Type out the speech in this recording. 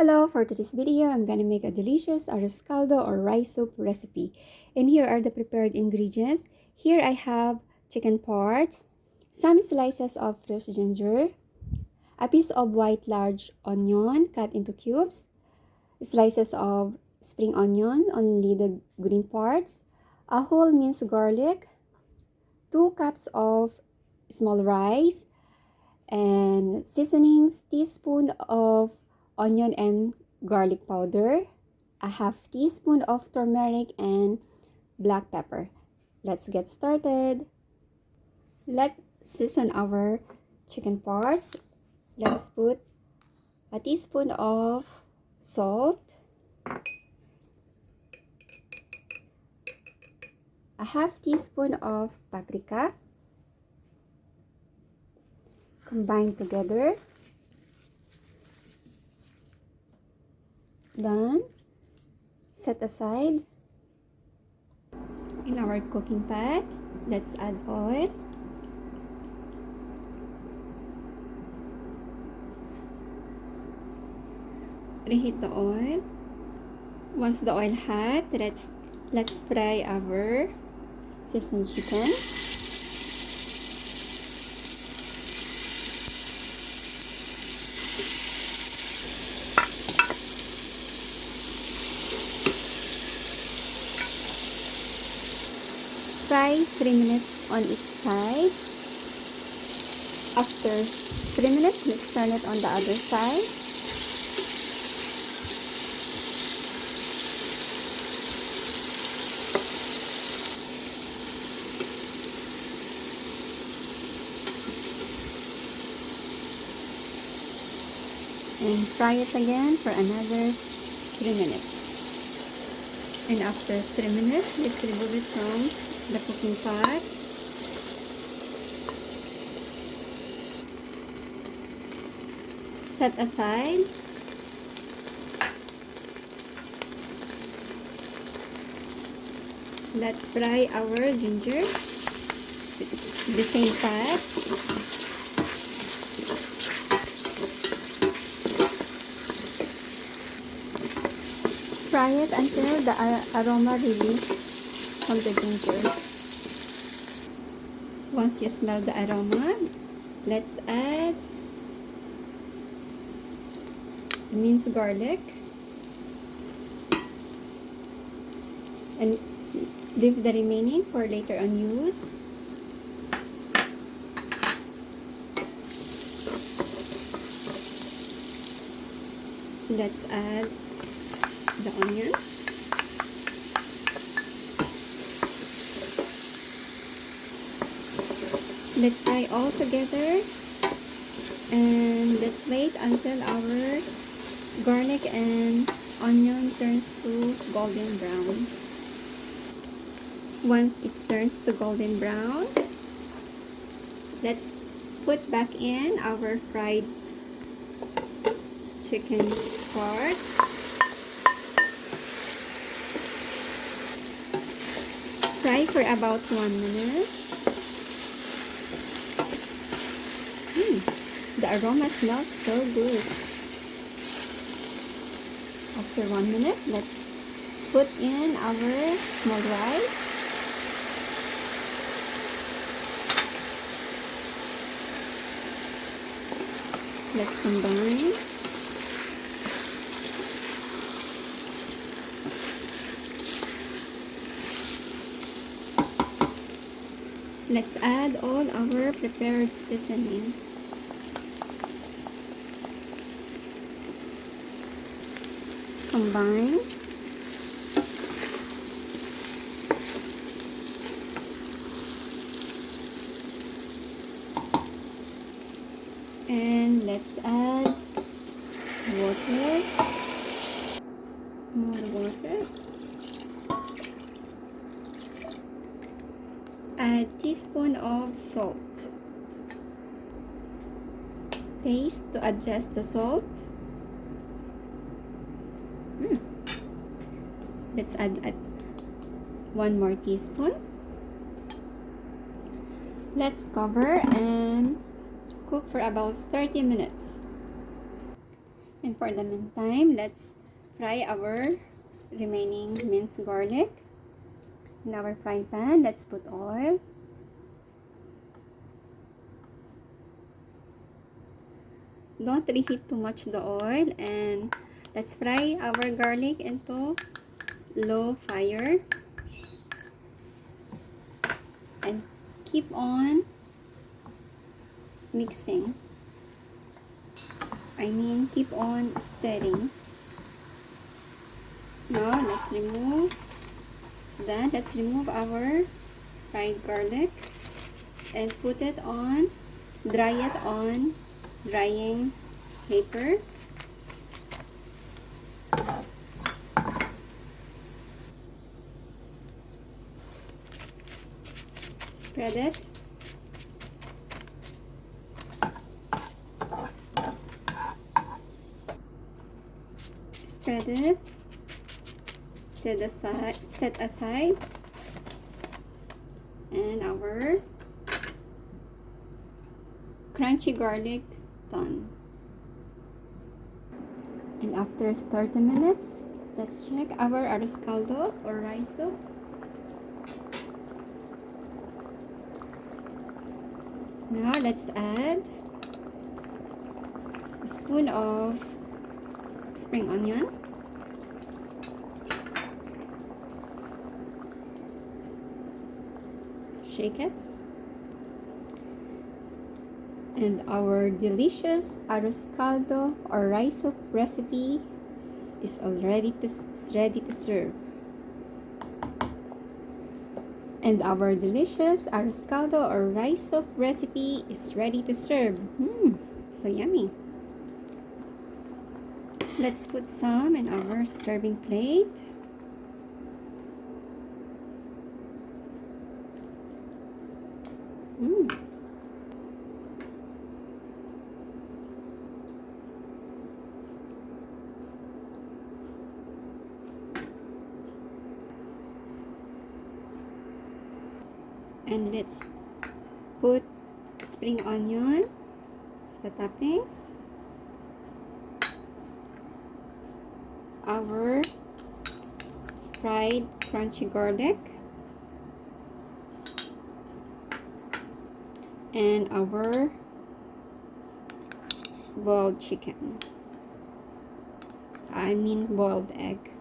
Hello, for today's video, I'm gonna make a delicious arroz caldo or rice soup recipe. And here are the prepared ingredients. Here I have chicken parts, some slices of fresh ginger, a piece of white large onion cut into cubes, slices of spring onion, only the green parts, a whole minced garlic, 2 cups of small rice, and seasonings, teaspoon of onion and garlic powder, a half teaspoon of turmeric and black pepper. Let's get started. Let's season our chicken parts. Let's put a teaspoon of salt, a half teaspoon of paprika, combine together. Then set aside. In our cooking pot, let's add oil. Reheat the oil. Once the oil hot, let's fry our seasoned chicken. Fry 3 minutes on each side. After 3 minutes, let's turn it on the other side. And fry it again for another 3 minutes. And after 3 minutes, let's remove it from the cooking pot. Set aside. Let's fry our ginger in the same pot. Fry it until the aroma releases from the ginger. Once you smell the aroma, let's add minced garlic and leave the remaining for later on use. Let's add the onion. Let's fry all together and let's wait until our garlic and onion turns to golden brown. Once it turns to golden brown, let's put back in our fried chicken parts. Fry for about 1 minute. The aroma smells so good. After 1 minute, let's put in our small rice. Let's combine. Let's add all our prepared seasoning. Combine. And let's add water. More water. Add teaspoon of salt. Taste to adjust the salt. Let's add 1 more teaspoon. Let's cover and cook for about 30 minutes. And for the meantime, let's fry our remaining minced garlic. In our frying pan, let's put oil. Don't reheat too much the oil, and let's fry our garlic into low fire and keep on mixing. Keep on stirring. Now let's remove that. Let's remove our fried garlic and put it on, dry it on drying paper. Spread it. Spread it. Set aside. And our crunchy garlic done. And after 30 minutes, let's check our arroz caldo or rice soup. Now let's add a spoon of spring onion, shake it, and our delicious arroz caldo or rice soup recipe is ready to serve. And our delicious arroz caldo or rice soup recipe is ready to serve. So yummy. Let's put some in our serving plate. And let's put spring onion as toppings. Our fried crunchy garlic. And our boiled chicken. Boiled egg.